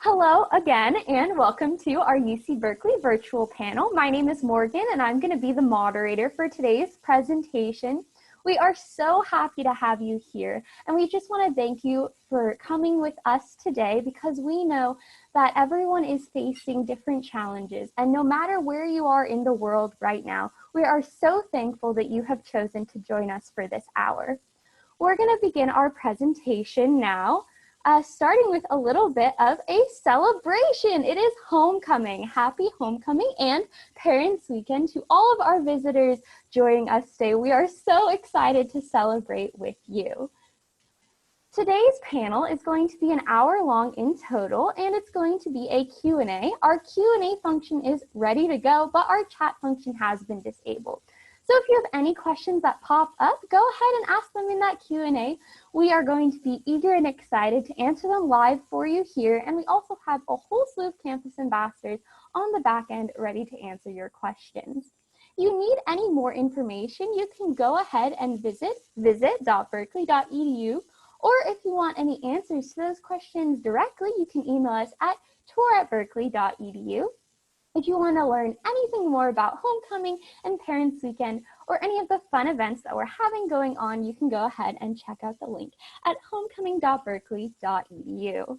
Hello again, and welcome to our UC Berkeley virtual panel. My name is Morgan, and I'm going to be the moderator for today's presentation. We are so happy to have you here, and we just want to thank you for coming with us today because we know that everyone is facing different challenges, and no matter where you are in the world right now, we are so thankful that you have chosen to join us for this hour. We're going to begin our presentation now. Starting with a little bit of a celebration. It is homecoming. Happy homecoming and Parents Weekend to all of our visitors joining us today. We are so excited to celebrate with you. Today's panel is going to be an hour long in total, and it's going to be a Q&A. Our Q&A function is ready to go, but our chat function has been disabled. So if you have any questions that pop up, go ahead and ask them in that Q&A. We are going to be eager and excited to answer them live for you here. And we also have a whole slew of campus ambassadors on the back end ready to answer your questions. If you need any more information, you can go ahead and visit visit.berkeley.edu. Or if you want any answers to those questions directly, you can email us at tour@berkeley.edu. If you want to learn anything more about homecoming and Parents Weekend or any of the fun events that we're having going on, you can go ahead and check out the link at homecoming.berkeley.edu. A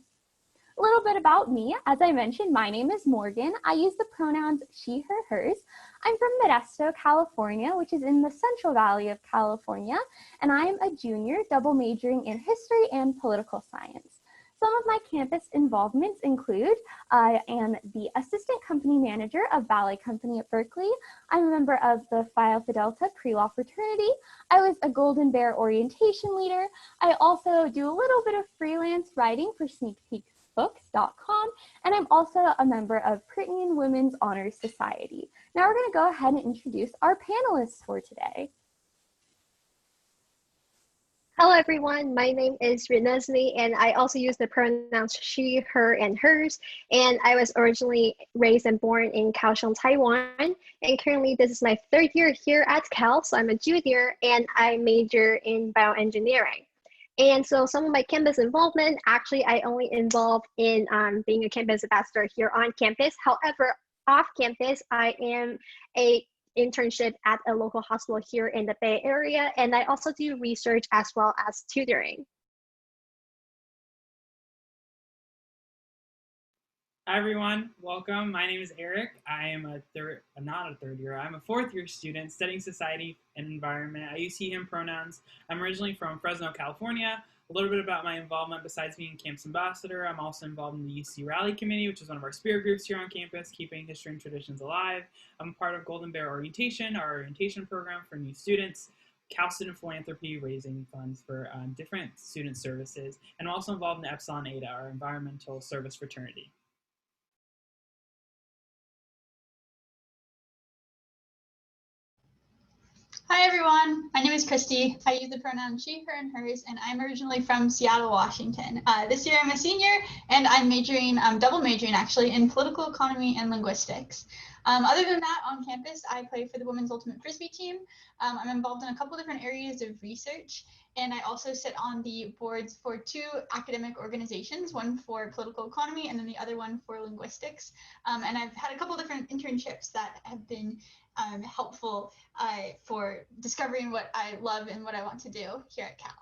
little bit about me. As I mentioned, my name is Morgan. I use the pronouns she, her, hers. I'm from Modesto, California, which is in the Central Valley of California, and I am a junior double majoring in history and political science. Some of my campus involvements include I am the assistant company manager of ballet company at Berkeley. I'm a member of the Phi Alpha Delta pre-law fraternity. I was a Golden Bear orientation leader. I also do a little bit of freelance writing for sneakpeeksbooks.com, and I'm also a member of Brittany Women's Honors Society. Now we're going to go ahead and introduce our panelists for today. Hello everyone, my name is Renesmee and I also use the pronouns she, her, and hers. And I was originally raised and born in Kaohsiung, Taiwan. And currently this is my third year here at Cal, so I'm a junior and I major in bioengineering. And so some of my campus involvement, actually I only involved in being a campus ambassador here on campus. However, off campus, I am a internship at a local hospital here in the Bay Area, and I also do research as well as tutoring. Hi everyone, welcome. My name is Eric. I am not a third year, I'm a fourth year student studying society and environment. I use he, him pronouns. I'm originally from Fresno, California. A little bit about my involvement besides being campus ambassador, I'm also involved in the UC Rally Committee, which is one of our spirit groups here on campus, keeping history and traditions alive. I'm part of Golden Bear Orientation, our orientation program for new students, Cal Student Philanthropy, raising funds for different student services, and I'm also involved in Epsilon Eta, our environmental service fraternity. Hi everyone, my name is Christy. I use the pronouns she, her, and hers, and I'm originally from Seattle, Washington. This year I'm a senior, and I'm double majoring actually, in Political Economy and Linguistics. Other than that, on campus, I play for the Women's Ultimate Frisbee team. I'm involved in a couple different areas of research, and I also sit on the boards for two academic organizations, one for political economy and then the other one for linguistics. And I've had a couple different internships that have been helpful for discovering what I love and what I want to do here at Cal.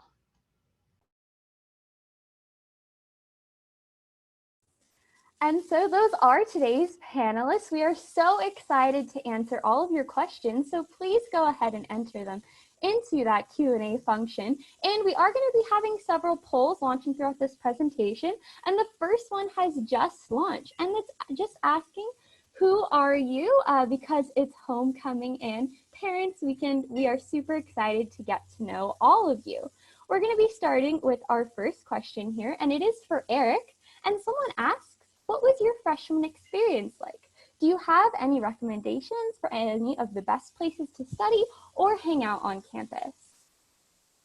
And so those are today's panelists. We are so excited to answer all of your questions, so please go ahead and enter them into that Q&A function. And we are going to be having several polls launching throughout this presentation, and the first one has just launched, and it's just asking, who are you? Because it's homecoming and Parents Weekend, we are super excited to get to know all of you. We're going to be starting with our first question here, and it is for Eric. And someone asks, what was your freshman experience like? Do you have any recommendations for any of the best places to study or hang out on campus?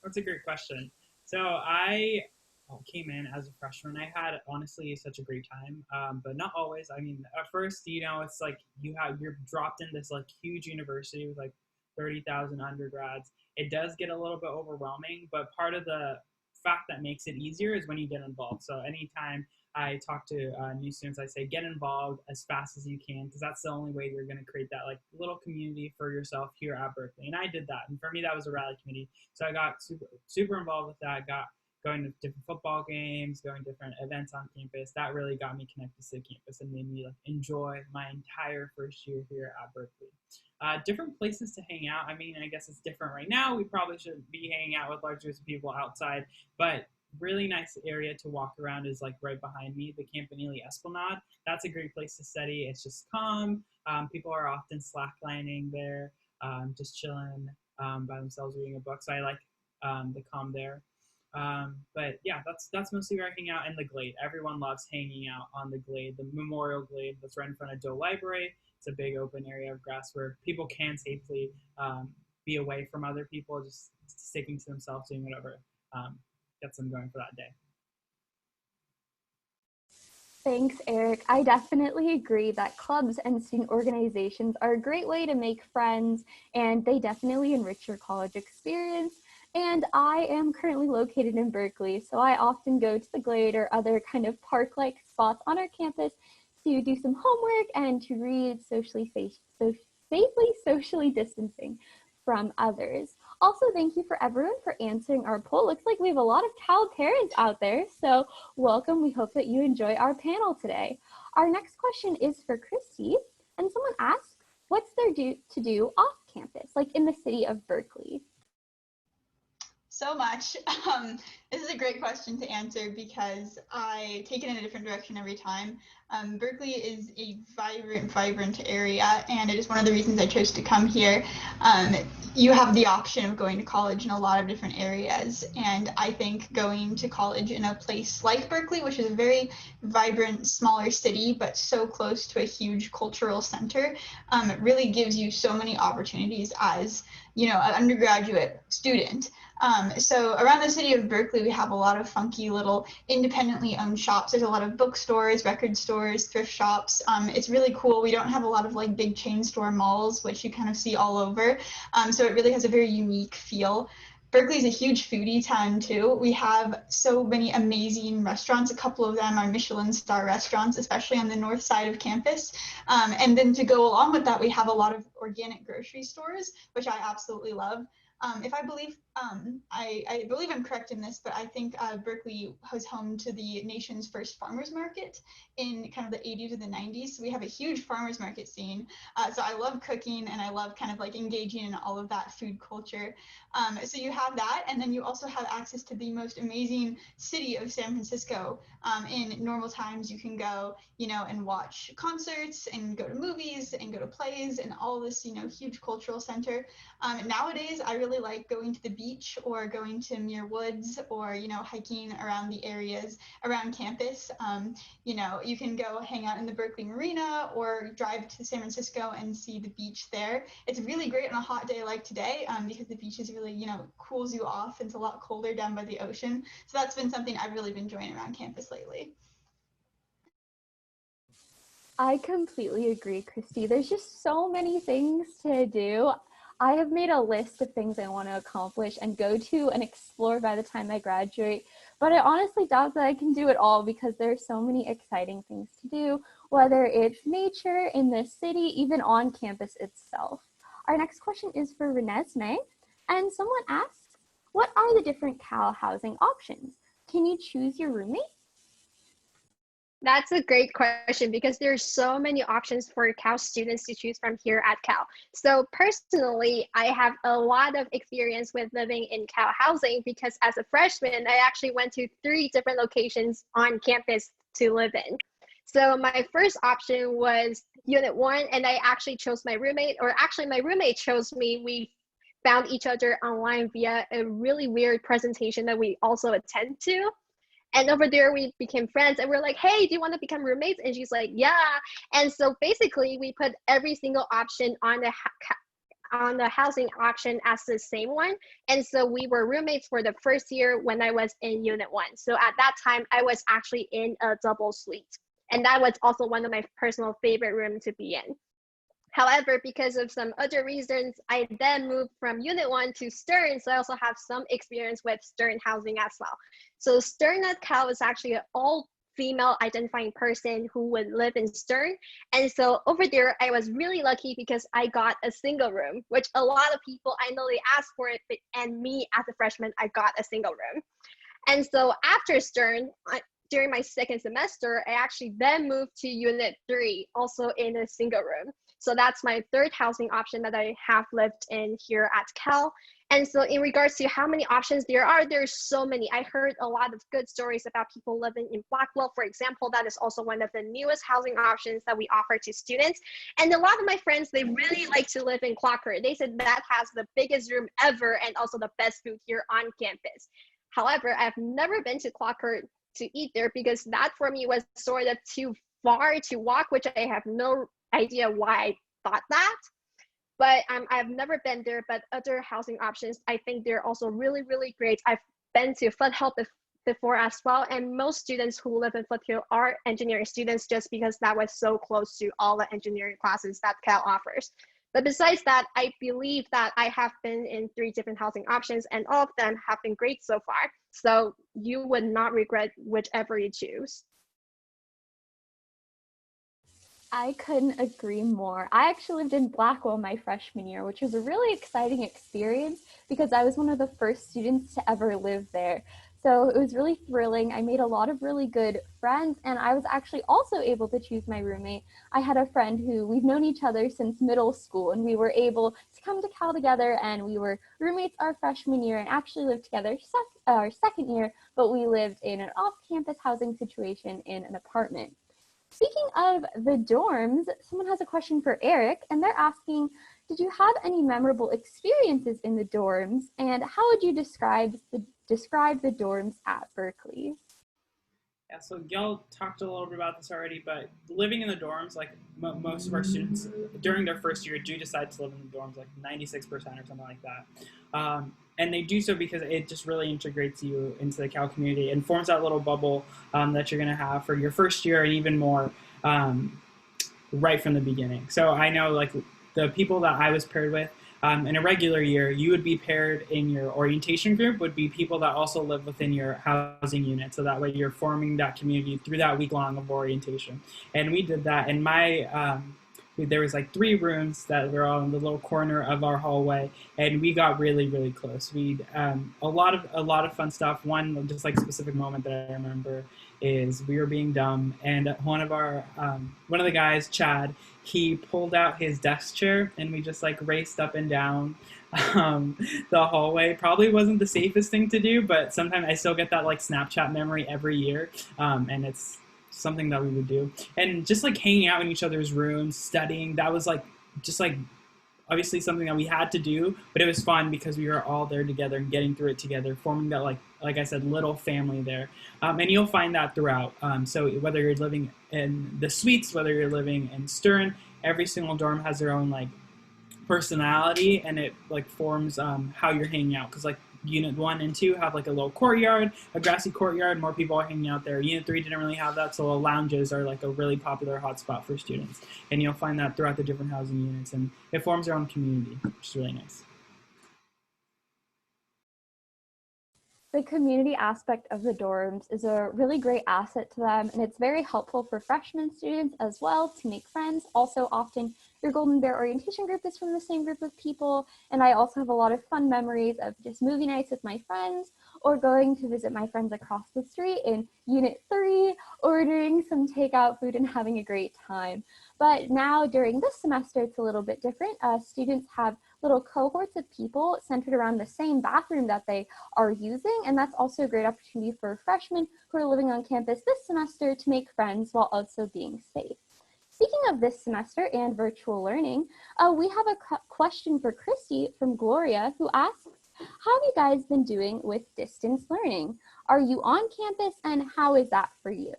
That's a great question. So I came in as a freshman. I had honestly such a great time, but not always. I mean, at first, it's like you're dropped in this like huge university with like 30,000 undergrads. It does get a little bit overwhelming, but part of the fact that makes it easier is when you get involved. So anytime I talk to new students, I say get involved as fast as you can, because that's the only way you're going to create that like little community for yourself here at Berkeley. And I did that, and for me that was a rally committee. So I got super involved with that. Got going to different football games, going to different events on campus. That really got me connected to the campus and made me like enjoy my entire first year here at Berkeley. Different places to hang out. I mean, I guess it's different right now. We probably shouldn't be hanging out with large groups of people outside, but really nice area to walk around is like right behind me, the Campanile Esplanade. That's a great place to study. It's just calm. People are often slacklining there, just chilling by themselves reading a book. So I like the calm there. But yeah, that's mostly where I hang out. And the Glade. Everyone loves hanging out on the Glade, the Memorial Glade that's right in front of Doe Library. It's a big open area of grass where people can safely be away from other people, just sticking to themselves, doing whatever gets them going for that day. Thanks, Eric. I definitely agree that clubs and student organizations are a great way to make friends, and they definitely enrich your college experience. And I am currently located in Berkeley, so I often go to the Glade or other kind of park-like spots on our campus to do some homework and to read safely socially distancing from others. Also, thank you for everyone for answering our poll. Looks like we have a lot of Cal parents out there, so welcome. We hope that you enjoy our panel today. Our next question is for Christy, and someone asks, what's there to do off campus, like in the city of Berkeley? So much. This is a great question to answer because I take it in a different direction every time. Berkeley is a vibrant area, and it is one of the reasons I chose to come here. You have the option of going to college in a lot of different areas, and I think going to college in a place like Berkeley, which is a very vibrant, smaller city, but so close to a huge cultural center, really gives you so many opportunities as, you know, an undergraduate student. So around the city of Berkeley, we have a lot of funky little independently owned shops. There's a lot of bookstores, record stores, thrift shops. It's really cool. We don't have a lot of like big chain store malls, which you kind of see all over. So it really has a very unique feel. Berkeley is a huge foodie town too. We have so many amazing restaurants. A couple of them are Michelin star restaurants, especially on the north side of campus. And then to go along with that, we have a lot of organic grocery stores, which I absolutely love. If I believe, I believe I'm correct in this, but I think Berkeley was home to the nation's first farmers market in kind of the 80s or the 90s. So we have a huge farmers market scene. So I love cooking, and I love kind of like engaging in all of that food culture. So you have that, and then you also have access to the most amazing city of San Francisco. In normal times, you can go, you know, and watch concerts and go to movies and go to plays and all this, you know, huge cultural center. Nowadays, I really like going to the beach or going to Muir Woods or, you know, hiking around the areas around campus. You know, you can go hang out in the Berkeley Marina or drive to San Francisco and see the beach there. It's really great on a hot day like today because the beach is really, you know, cools you off. It's a lot colder down by the ocean. So that's been something I've really been enjoying around campus lately. I completely agree, Christy. There's just so many things to do. I have made a list of things I want to accomplish and go to and explore by the time I graduate, but I honestly doubt that I can do it all because there are so many exciting things to do, whether it's nature in the city, even on campus itself. Our next question is for Renesmee, and someone asks, what are the different Cal housing options? Can you choose your roommate? That's a great question because there's so many options for Cal students to choose from here at Cal. So personally, I have a lot of experience with living in Cal housing because as a freshman, I actually went to 3 different locations on campus to live in. So my first option was Unit 1, and I actually chose my roommate, or actually my roommate chose me. We found each other online via a really weird presentation that we also attend to. And over there, we became friends, and we're like, hey, do you want to become roommates? And she's like, yeah. And so basically, we put every single option on the housing auction as the same one. And so we were roommates for the first year when I was in Unit 1. So at that time, I was actually in a double suite. And that was also one of my personal favorite rooms to be in. However, because of some other reasons, I then moved from Unit 1 to Stern, so I also have some experience with Stern housing as well. So Stern at Cal is actually an all-female identifying person who would live in Stern. And so over there, I was really lucky because I got a single room, which a lot of people, I know they asked for it, and me as a freshman, I got a single room. And so after Stern, during my second semester, I actually then moved to Unit 3, also in a single room. So that's my third housing option that I have lived in here at Cal. And so in regards to how many options there are, there's so many. I heard a lot of good stories about people living in Blackwell, for example. That is also one of the newest housing options that we offer to students. And a lot of my friends, they really like to live in Clocker. They said that has the biggest room ever and also the best food here on campus. However, I've never been to Clocker to eat there because that for me was sort of too far to walk, which I have no idea why I thought that. But I've never been there, but other housing options, I think they're also really, really great. I've been to Foothill before as well, and most students who live in Foothill are engineering students just because that was so close to all the engineering classes that Cal offers. But besides that, I believe that I have been in 3 different housing options and all of them have been great so far. So you would not regret whichever you choose. I couldn't agree more. I actually lived in Blackwell my freshman year, which was a really exciting experience because I was one of the first students to ever live there. So it was really thrilling. I made a lot of really good friends, and I was actually also able to choose my roommate. I had a friend who we've known each other since middle school, and we were able to come to Cal together, and we were roommates our freshman year and actually lived together our second year, but we lived in an off-campus housing situation in an apartment. Speaking of the dorms, someone has a question for Eric, and they're asking, did you have any memorable experiences in the dorms, and how would you describe the dorms at Berkeley? Yeah, so y'all talked a little bit about this already, but living in the dorms, like most of our students during their first year do decide to live in the dorms, like 96% or something like that. And they do so because it just really integrates you into the Cal community and forms that little bubble that you're going to have for your first year and even more right from the beginning. So I know like the people that I was paired with, in a regular year, you would be paired in your orientation group would be people that also live within your housing unit. So that way you're forming that community through that week long of orientation. And we did that. And there was like 3 rooms that were all in the little corner of our hallway, and we got really, really close. We a lot of fun stuff. One just like specific moment that I remember is we were being dumb, and one of the guys, Chad, he pulled out his desk chair, and we just like raced up and down the hallway. Probably wasn't the safest thing to do, but sometimes I still get that like Snapchat memory every year, and it's something that we would do. And just like hanging out in each other's rooms, studying, that was like just like obviously something that we had to do, but it was fun because we were all there together and getting through it together, forming that like I said, little family there. And you'll find that throughout. So whether you're living in the suites, whether you're living in Stern, every single dorm has their own like personality, and it like forms how you're hanging out. Because like Unit 1 and 2 have like a little courtyard, a grassy courtyard, more people are hanging out there. Unit 3 didn't really have that, so lounges are like a really popular hotspot for students. And you'll find that throughout the different housing units, and it forms their own community, which is really nice. The community aspect of the dorms is a really great asset to them, and it's very helpful for freshman students as well to make friends. Also, often your Golden Bear orientation group is from the same group of people, and I also have a lot of fun memories of just movie nights with my friends or going to visit my friends across the street in Unit 3, ordering some takeout food and having a great time. But now during this semester, it's a little bit different. Students have little cohorts of people centered around the same bathroom that they are using, and that's also a great opportunity for freshmen who are living on campus this semester to make friends while also being safe. Speaking of this semester and virtual learning, we have a question for Christy from Gloria, who asks, how have you guys been doing with distance learning? Are you on campus, and how is that for you?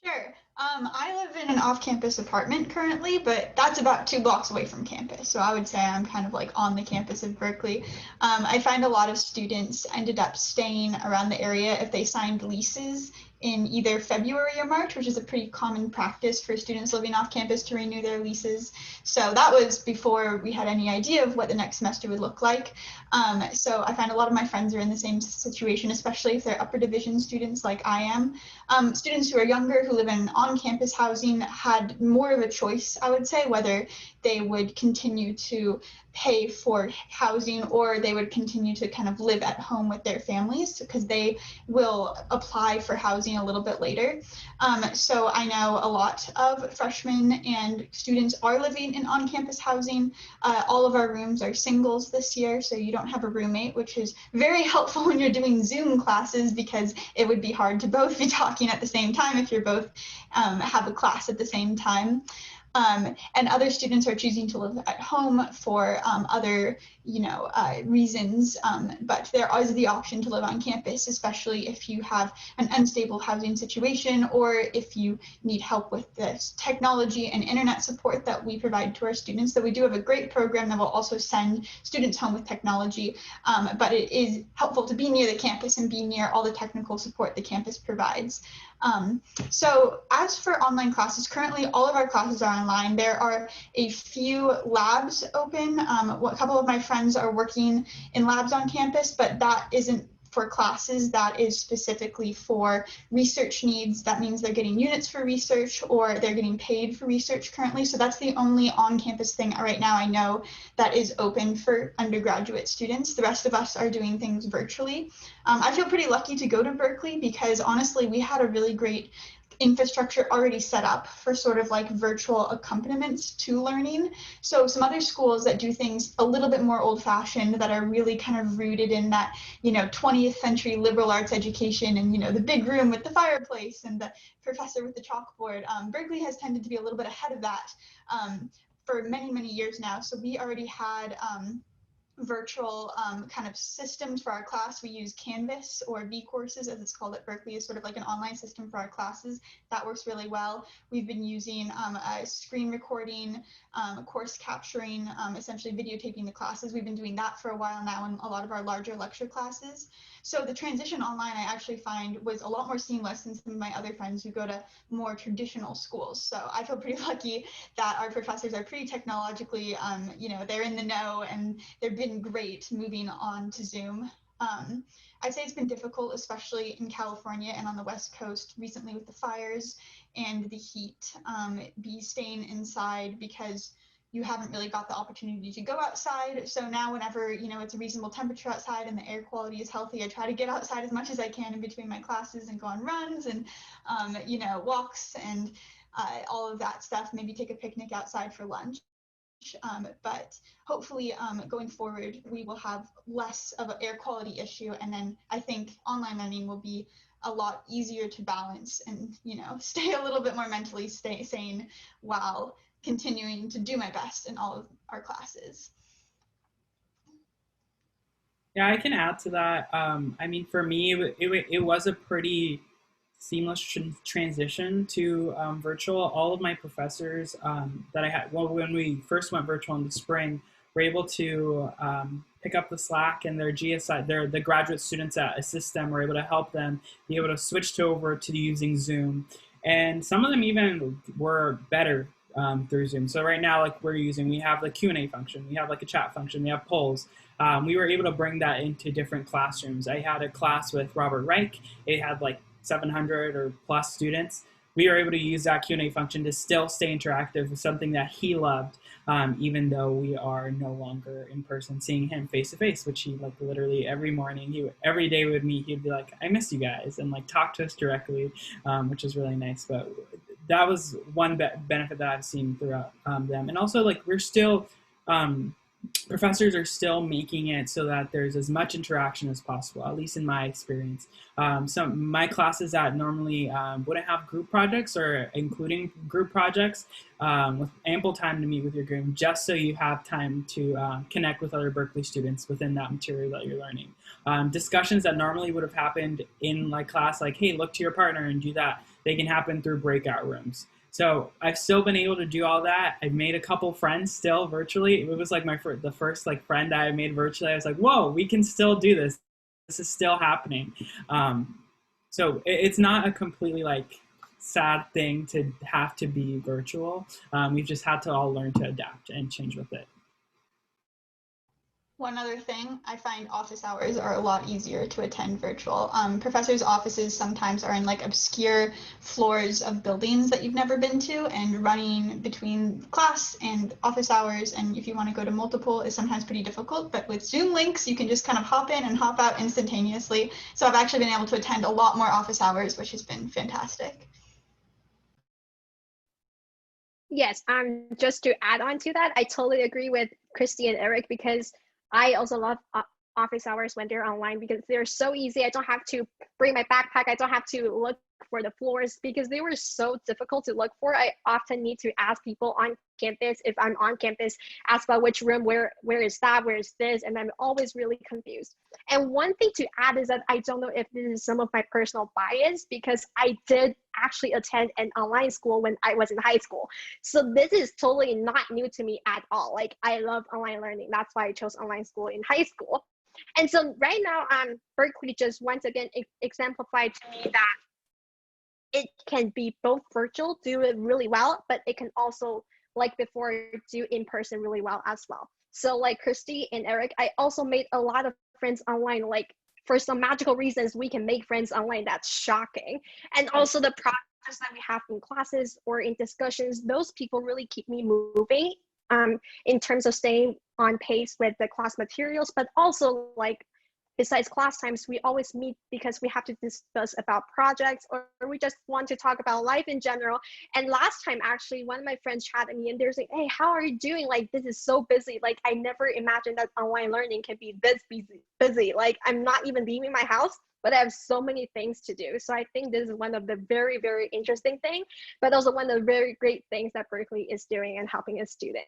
Sure. I live in an off-campus apartment currently, but that's about 2 blocks away from campus. So I would say I'm kind of like on the campus of Berkeley. I find a lot of students ended up staying around the area if they signed leases in either February or March, which is a pretty common practice for students living off campus to renew their leases. So that was before we had any idea of what the next semester would look like. So I find a lot of my friends are in the same situation, especially if they're upper division students like I am. Students who are younger, who live in on-campus housing, had more of a choice, I would say, whether they would continue to pay for housing or they would continue to kind of live at home with their families, because they will apply for housing a little bit later. So I know a lot of freshmen and students are living in on-campus housing. All of our rooms are singles this year, so you don't have a roommate, which is very helpful when you're doing Zoom classes, because it would be hard to both be talking at the same time if you're both have a class at the same time. And other students are choosing to live at home for other, reasons. But there is the option to live on campus, especially if you have an unstable housing situation or if you need help with the technology and internet support that we provide to our students. So we do have a great program that will also send students home with technology, but it is helpful to be near the campus and be near all the technical support the campus provides. So as for online classes, currently all of our classes are online. There are a few labs open. A couple of my friends are working in labs on campus, but that isn't for classes. That is specifically for research needs. That means they're getting units for research or they're getting paid for research currently. So that's the only on-campus thing right now I know that is open for undergraduate students. The rest of us are doing things virtually. I feel pretty lucky to go to Berkeley because honestly, we had a really great infrastructure already set up for sort of like virtual accompaniments to learning. So some other schools that do things a little bit more old-fashioned, that are really kind of rooted in that, 20th century liberal arts education and, the big room with the fireplace and the professor with the chalkboard. Berkeley has tended to be a little bit ahead of that for many, many years now. So we already had virtual kind of systems for our class. We use Canvas, or V courses as it's called at Berkeley, is sort of like an online system for our classes. That works really well. We've been using a screen recording, course capturing, essentially videotaping the classes. We've been doing that for a while now in a lot of our larger lecture classes. So the transition online, I actually find, was a lot more seamless than some of my other friends who go to more traditional schools. So I feel pretty lucky that our professors are pretty technologically, they're in the know and they've been great moving on to Zoom. I'd say it's been difficult, especially in California and on the West Coast recently with the fires and the heat, be staying inside because you haven't really got the opportunity to go outside. So now whenever, it's a reasonable temperature outside and the air quality is healthy, I try to get outside as much as I can in between my classes and go on runs and, walks and all of that stuff, maybe take a picnic outside for lunch. But hopefully going forward, we will have less of an air quality issue. And then I think online learning will be a lot easier to balance and, stay a little bit more mentally sane while continuing to do my best in all of our classes. Yeah, I can add to that. For me, it was a pretty seamless transition to virtual. All of my professors that I had, when we first went virtual in the spring, were able to pick up the slack, and their GSI, the graduate students at assist them were able to help them be able to switch over to using Zoom. And some of them even were better through Zoom. So right now, like we have the Q&A function, we have like a chat function, we have polls. We were able to bring that into different classrooms. I had a class with Robert Reich. It had like 700 or plus students. We were able to use that Q&A function to still stay interactive with something that he loved, even though we are no longer in person seeing him face to face, which he like literally every morning, every day we would meet, he'd be like, I miss you guys, and like talk to us directly, which is really nice. But that was one benefit that I've seen throughout them. And also like we're still professors are still making it so that there's as much interaction as possible, at least in my experience. Some my classes that normally wouldn't have group projects or including group projects with ample time to meet with your group, just so you have time to connect with other Berkeley students within that material that you're learning. Discussions that normally would have happened in like class, like, hey, look to your partner and do that, they can happen through breakout rooms. So I've still been able to do all that. I've made a couple friends still virtually. It was like the first like friend that I made virtually. I was like, whoa, we can still do this. This is still happening. So it's not a completely like sad thing to have to be virtual. We've just had to all learn to adapt and change with it. One other thing, I find office hours are a lot easier to attend virtual. Professors' offices sometimes are in like obscure floors of buildings that you've never been to, and running between class and office hours, and if you want to go to multiple, is sometimes pretty difficult. But with Zoom links, you can just kind of hop in and hop out instantaneously. So I've actually been able to attend a lot more office hours, which has been fantastic. Yes, just to add on to that, I totally agree with Christy and Eric, because I also love office hours when they're online, because they're so easy. I don't have to bring my backpack. I don't have to look for the floors because they were so difficult to look for. I often need to ask people on campus, if I'm on campus, ask about which room, where is that, where is this, and I'm always really confused. And one thing to add is that I don't know if this is some of my personal bias, because I did actually attend an online school when I was in high school. So this is totally not new to me at all. Like, I love online learning. That's why I chose online school in high school. And so right now, Berkeley just once again exemplified to me that it can be both virtual, do it really well, but it can also, like before, do in person really well as well. So like Christy and Eric, I also made a lot of friends online. Like, for some magical reasons, we can make friends online. That's shocking. And also the projects that we have in classes or in discussions, those people really keep me moving in terms of staying on pace with the class materials, but also like, besides class times, we always meet because we have to discuss about projects, or we just want to talk about life in general. And last time, actually, one of my friends chatted me and they're saying, hey, how are you doing? Like, this is so busy. Like, I never imagined that online learning can be this busy. Like, I'm not even leaving my house, but I have so many things to do. So I think this is one of the very, very interesting things, but also one of the very great things that Berkeley is doing and helping its students.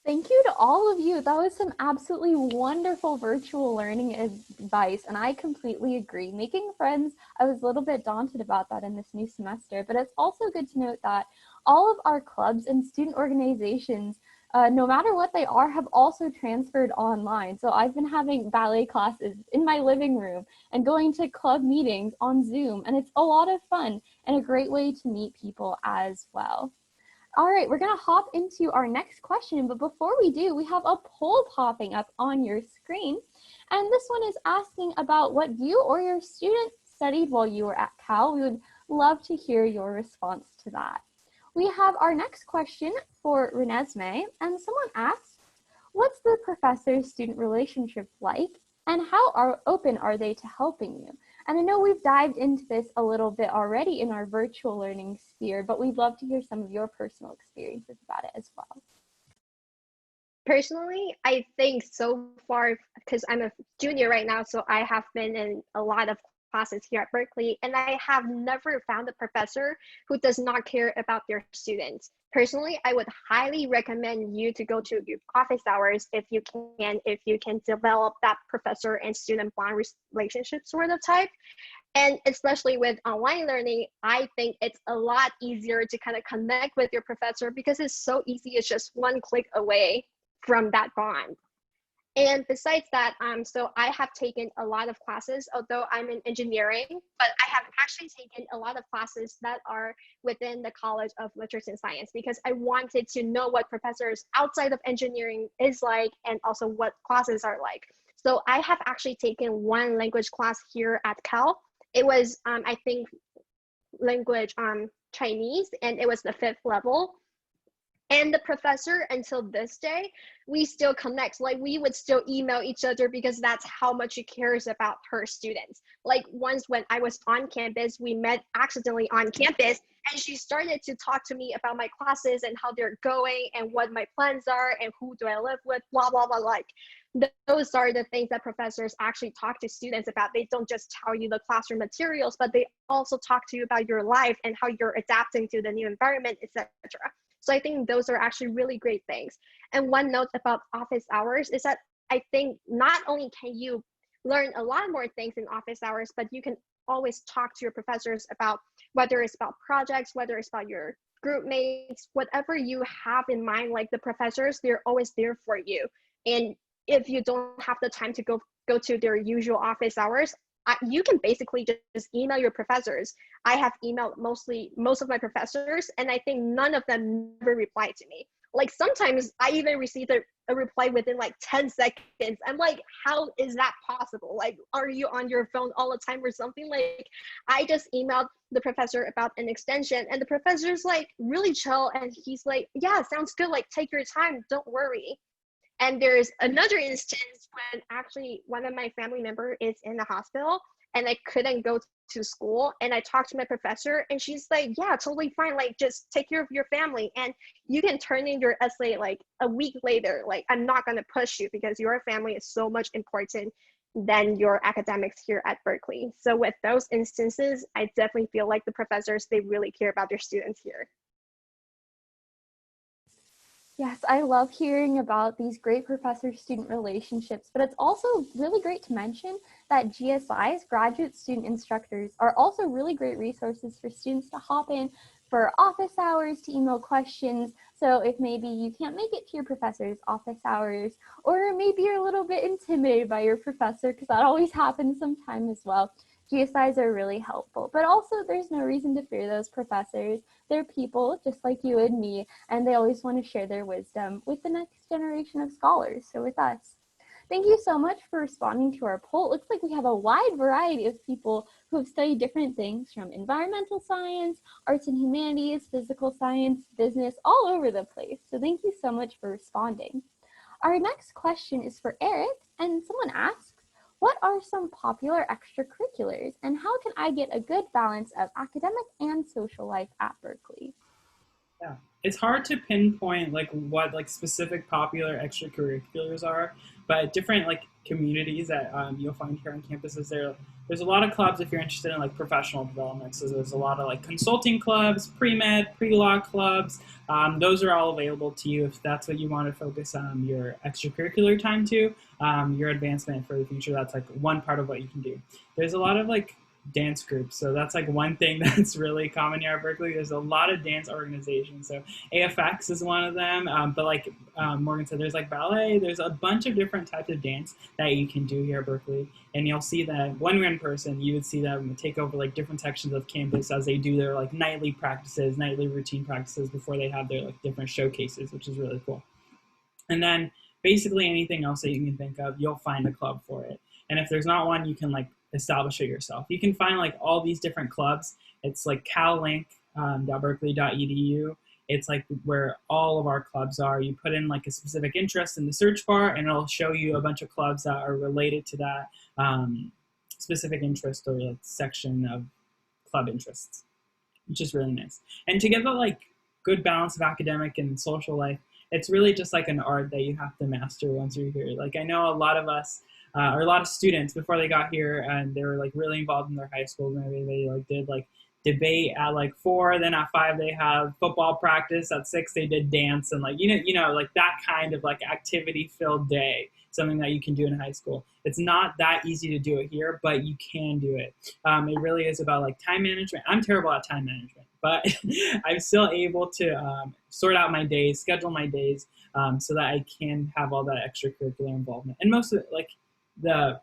Thank you to all of you. That was some absolutely wonderful virtual learning advice, and I completely agree. Making friends, I was a little bit daunted about that in this new semester, but it's also good to note that all of our clubs and student organizations, no matter what they are, have also transferred online. So I've been having ballet classes in my living room and going to club meetings on Zoom, and it's a lot of fun and a great way to meet people as well. All right, we're gonna hop into our next question, but before we do, we have a poll popping up on your screen. And this one is asking about what you or your student studied while you were at Cal. We would love to hear your response to that. We have our next question for Renesmee, and someone asks, what's the professor-student relationship like, and how open are they to helping you? And I know we've dived into this a little bit already in our virtual learning sphere, but we'd love to hear some of your personal experiences about it as well. Personally, I think so far, because I'm a junior right now, so I have been in a lot of classes here at Berkeley, and I have never found a professor who does not care about their students. Personally, I would highly recommend you to go to your office hours if you can develop that professor and student bond relationship sort of type. And especially with online learning, I think it's a lot easier to kind of connect with your professor because it's so easy. It's just one click away from that bond. And besides that, so I have taken a lot of classes, although I'm in engineering, but I have actually taken a lot of classes that are within the College of Literature and Science because I wanted to know what professors outside of engineering is like and also what classes are like. So I have actually taken one language class here at Cal. It was, I think, language Chinese, and it was the 5th level. And the professor, until this day, we still connect. Like, we would still email each other because that's how much she cares about her students. Like, once when I was on campus, we met accidentally on campus, and she started to talk to me about my classes and how they're going and what my plans are and who do I live with, blah, blah, blah. Like, those are the things that professors actually talk to students about. They don't just tell you the classroom materials, but they also talk to you about your life and how you're adapting to the new environment, etc. So I think those are actually really great things. And one note about office hours is that I think not only can you learn a lot more things in office hours, but you can always talk to your professors about whether it's about projects, whether it's about your group mates, whatever you have in mind. Like, the professors, they're always there for you. And if you don't have the time to go to their usual office hours, you can basically just email your professors. I have emailed most of my professors, and I think none of them never replied to me. Like, sometimes I even received a reply within like 10 seconds. I'm like, how is that possible? Like, are you on your phone all the time or something? Like, I just emailed the professor about an extension, and the professor's like really chill, and he's like, yeah, sounds good. Like, take your time, don't worry. And there's another instance when actually one of my family members is in the hospital and I couldn't go to school, and I talked to my professor, and she's like, yeah, totally fine. Like, just take care of your family and you can turn in your essay like a week later. Like, I'm not going to push you because your family is so much important than your academics here at Berkeley. So with those instances, I definitely feel like the professors, they really care about their students here. Yes, I love hearing about these great professor-student relationships, but it's also really great to mention that GSIs, graduate student instructors, are also really great resources for students to hop in for office hours, to email questions. So if maybe you can't make it to your professor's office hours, or maybe you're a little bit intimidated by your professor, because that always happens sometime as well, GSIs are really helpful. But also, there's no reason to fear those professors. They're people just like you and me, and they always want to share their wisdom with the next generation of scholars, so with us. Thank you so much for responding to our poll. It looks like we have a wide variety of people who have studied different things, from environmental science, arts and humanities, physical science, business, all over the place. So thank you so much for responding. Our next question is for Eric, and someone asks, what are some popular extracurriculars, and how can I get a good balance of academic and social life at Berkeley? Yeah, it's hard to pinpoint like what like specific popular extracurriculars are, but different like communities that you'll find here on campuses, there's a lot of clubs if you're interested in like professional development. So there's a lot of like consulting clubs, pre-med, pre-law clubs. Those are all available to you if that's what you want to focus your extracurricular time to, your advancement for the future. That's like one part of what you can do. There's a lot of like dance groups. So that's like one thing that's really common here at Berkeley. There's a lot of dance organizations. So AFX is one of them. But like Morgan said, there's like ballet. There's a bunch of different types of dance that you can do here at Berkeley. And you'll see that when you're in person, you would see them take over like different sections of campus as they do their like nightly practices, nightly routine practices before they have their like different showcases, which is really cool. And then basically anything else that you can think of, you'll find a club for it. And if there's not one, you can like establish it yourself. You can find like all these different clubs. It's like callink.berkeley.edu. It's like where all of our clubs are. You put in like a specific interest in the search bar, and it'll show you a bunch of clubs that are related to that specific interest or like section of club interests, which is really nice. And to get the like good balance of academic and social life, it's really just like an art that you have to master once you're here. Like I know a lot of us, or a lot of students before they got here, and they were like really involved in their high school. Maybe they like did like debate at like 4, then at 5 they have football practice, at 6 they did dance, and like you know like that kind of like activity filled day, something that you can do in high school. It's not that easy to do it here, but you can do it. It really is about like time management. I'm terrible at time management, but I'm still able to sort out my days, schedule my days, so that I can have all that extracurricular involvement. And most of it, like the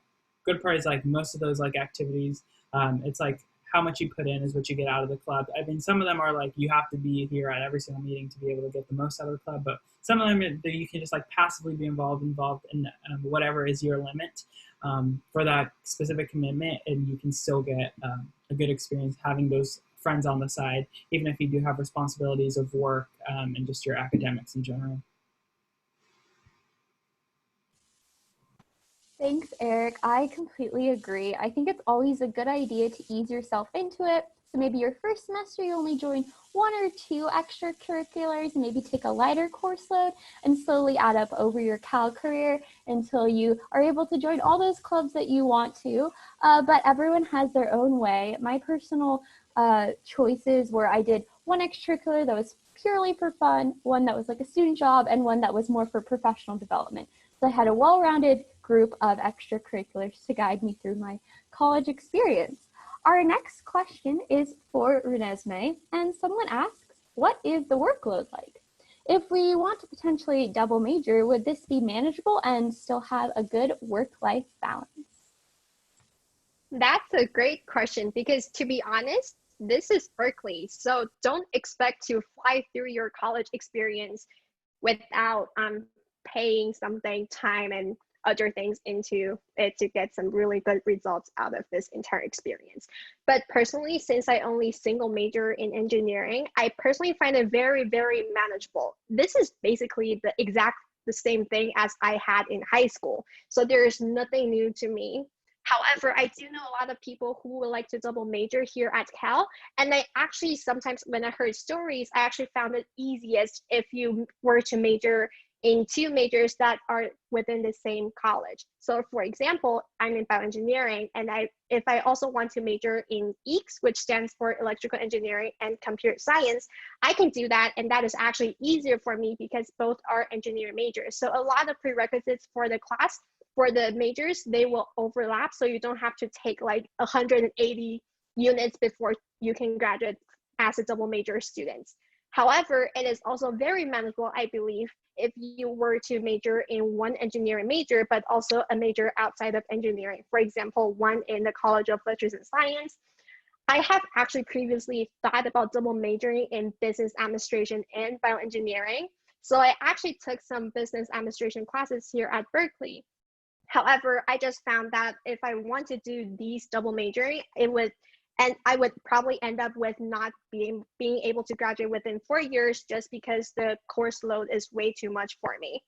good part is like most of those like activities, it's like how much you put in is what you get out of the club. I mean, some of them are like you have to be here at every single meeting to be able to get the most out of the club, but some of them you can just like passively be involved in whatever is your limit for that specific commitment, and you can still get a good experience having those friends on the side, even if you do have responsibilities of work and just your academics in general. Thanks, Eric. I completely agree. I think it's always a good idea to ease yourself into it. So maybe your first semester, you only join 1 or 2 extracurriculars, maybe take a lighter course load and slowly add up over your Cal career until you are able to join all those clubs that you want to. But everyone has their own way. My personal choices were I did one extracurricular that was purely for fun, one that was like a student job, and one that was more for professional development. So I had a well-rounded group of extracurriculars to guide me through my college experience. Our next question is for Renesmee, and someone asks, what is the workload like? If we want to potentially double major, would this be manageable and still have a good work-life balance? That's a great question because, to be honest, this is Berkeley. So don't expect to fly through your college experience without paying something time and other things into it to get some really good results out of this entire experience. But personally, since I only single major in engineering, I personally find it very, very manageable. This is basically the same thing as I had in high school. So there's nothing new to me. However, I do know a lot of people who would like to double major here at Cal. And I actually sometimes, when I heard stories, I actually found it easiest if you were to major in 2 majors that are within the same college. So for example, I'm in bioengineering, and if I also want to major in EECS, which stands for electrical engineering and computer science, I can do that. And that is actually easier for me because both are engineering majors. So a lot of prerequisites for the class, for the majors, they will overlap. So you don't have to take like 180 units before you can graduate as a double major student. However, it is also very manageable, I believe, if you were to major in one engineering major, but also a major outside of engineering. For example, one in the College of Literature and Science. I have actually previously thought about double majoring in business administration and bioengineering. So I actually took some business administration classes here at Berkeley. However, I just found that if I want to do these double majoring, I would probably end up with not being able to graduate within 4 years just because the course load is way too much for me.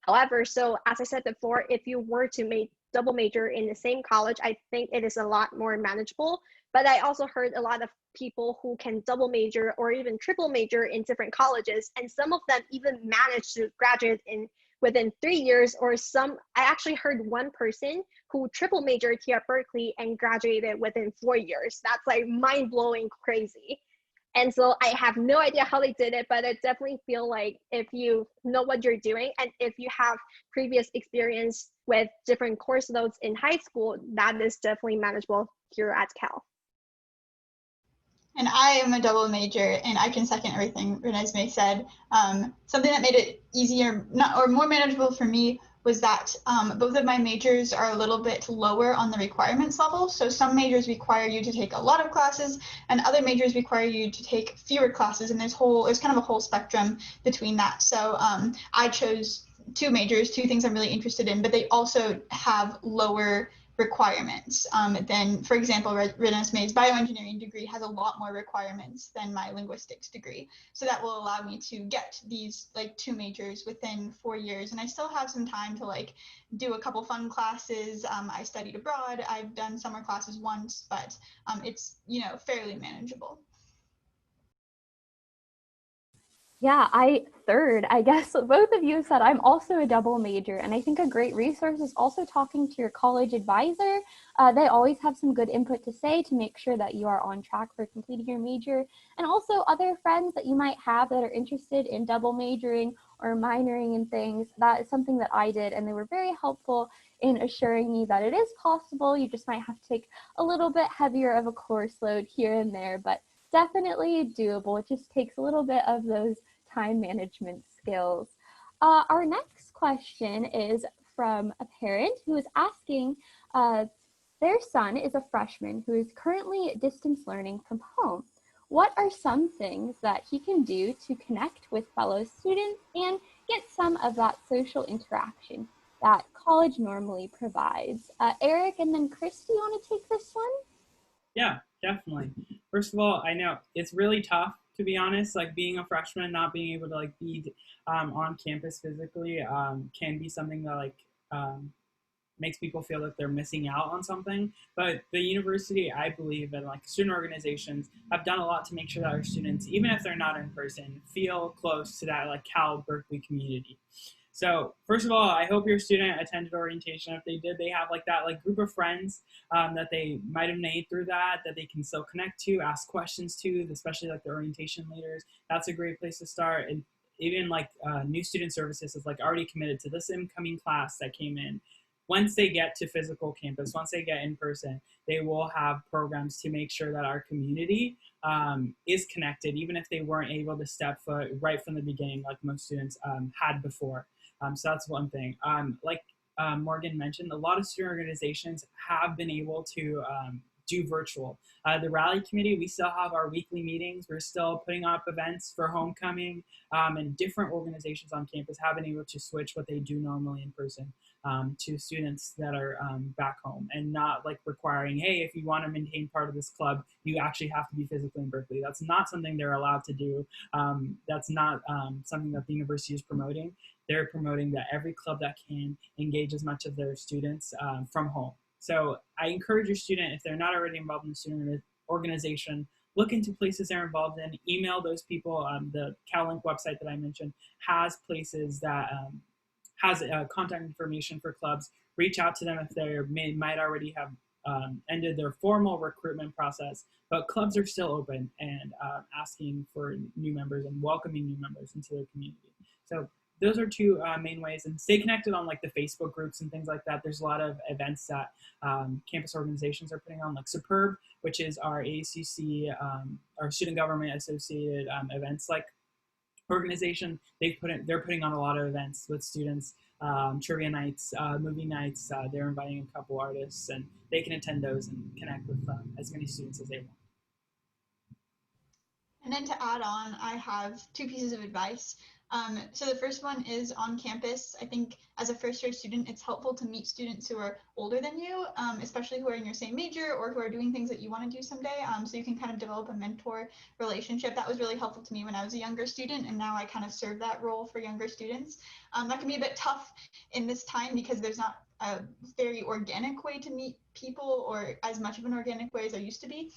However, so as I said before, if you were to make double major in the same college, I think it is a lot more manageable. But I also heard a lot of people who can double major or even triple major in different colleges, and some of them even manage to graduate within 3 years, or I actually heard one person who triple majored here at Berkeley and graduated within 4 years. That's like mind-blowing crazy. And so I have no idea how they did it, but I definitely feel like if you know what you're doing and if you have previous experience with different course loads in high school, that is definitely manageable here at Cal. And I am a double major, and I can second everything Renesmee said. Something that made it easier, or more manageable for me, was that both of my majors are a little bit lower on the requirements level. So some majors require you to take a lot of classes, and other majors require you to take fewer classes. And there's kind of a whole spectrum between that. So I chose 2 majors, 2 things I'm really interested in, but they also have lower requirements than, for example, Renesmee's bioengineering degree has a lot more requirements than my linguistics degree. So that will allow me to get these like 2 majors within 4 years. And I still have some time to like do a couple fun classes. I studied abroad. I've done summer classes once, but it's, fairly manageable. Yeah, I guess both of you said I'm also a double major, and I think a great resource is also talking to your college advisor. They always have some good input to say to make sure that you are on track for completing your major, and also other friends that you might have that are interested in double majoring or minoring in things. That is something that I did, and they were very helpful in assuring me that it is possible. You just might have to take a little bit heavier of a course load here and there, but definitely doable. It just takes a little bit of those time management skills. Our next question is from a parent who is asking, their son is a freshman who is currently distance learning from home. What are some things that he can do to connect with fellow students and get some of that social interaction that college normally provides? Eric and then Christy, you want to take this one? Yeah. Definitely. First of all, I know it's really tough, to be honest. Like being a freshman, not being able to like be on campus physically can be something that like makes people feel that they're missing out on something. But the university, I believe, and like student organizations have done a lot to make sure that our students, even if they're not in person, feel close to that like Cal Berkeley community. So first of all, I hope your student attended orientation. If they did, they have like that like group of friends that they might have made through that they can still connect to, ask questions to, especially like the orientation leaders. That's a great place to start. And even like new student services is like already committed to this incoming class that came in. Once they get to physical campus, once they get in person, they will have programs to make sure that our community is connected, even if they weren't able to step foot right from the beginning, like most students had before. So that's one thing. Like Morgan mentioned, a lot of student organizations have been able to do virtual. The Rally Committee, we still have our weekly meetings. We're still putting up events for homecoming, and different organizations on campus have been able to switch what they do normally in person to students that are back home, and not like requiring, hey, if you want to maintain part of this club, you actually have to be physically in Berkeley. That's not something they're allowed to do. That's not something that the university is promoting. They're promoting that every club that can engage as much of their students from home. So I encourage your student, if they're not already involved in the student organization, look into places they're involved in, email those people. The CalLink website that I mentioned has places that has contact information for clubs. Reach out to them if they might already have ended their formal recruitment process, but clubs are still open and asking for new members and welcoming new members into their community. So those are two main ways, and stay connected on like the Facebook groups and things like that. There's a lot of events that campus organizations are putting on, like Superb, which is our ACC, our student government associated events like organization. They're putting on a lot of events with students, trivia nights, movie nights. They're inviting a couple artists, and they can attend those and connect with as many students as they want. And then to add on, I have two pieces of advice. So the first one is on campus. I think as a first-year student, it's helpful to meet students who are older than you, especially who are in your same major or who are doing things that you want to do someday. So you can kind of develop a mentor relationship. That was really helpful to me when I was a younger student, and now I kind of serve that role for younger students. That can be a bit tough in this time because there's not a very organic way to meet people, or as much of an organic way as there used to be.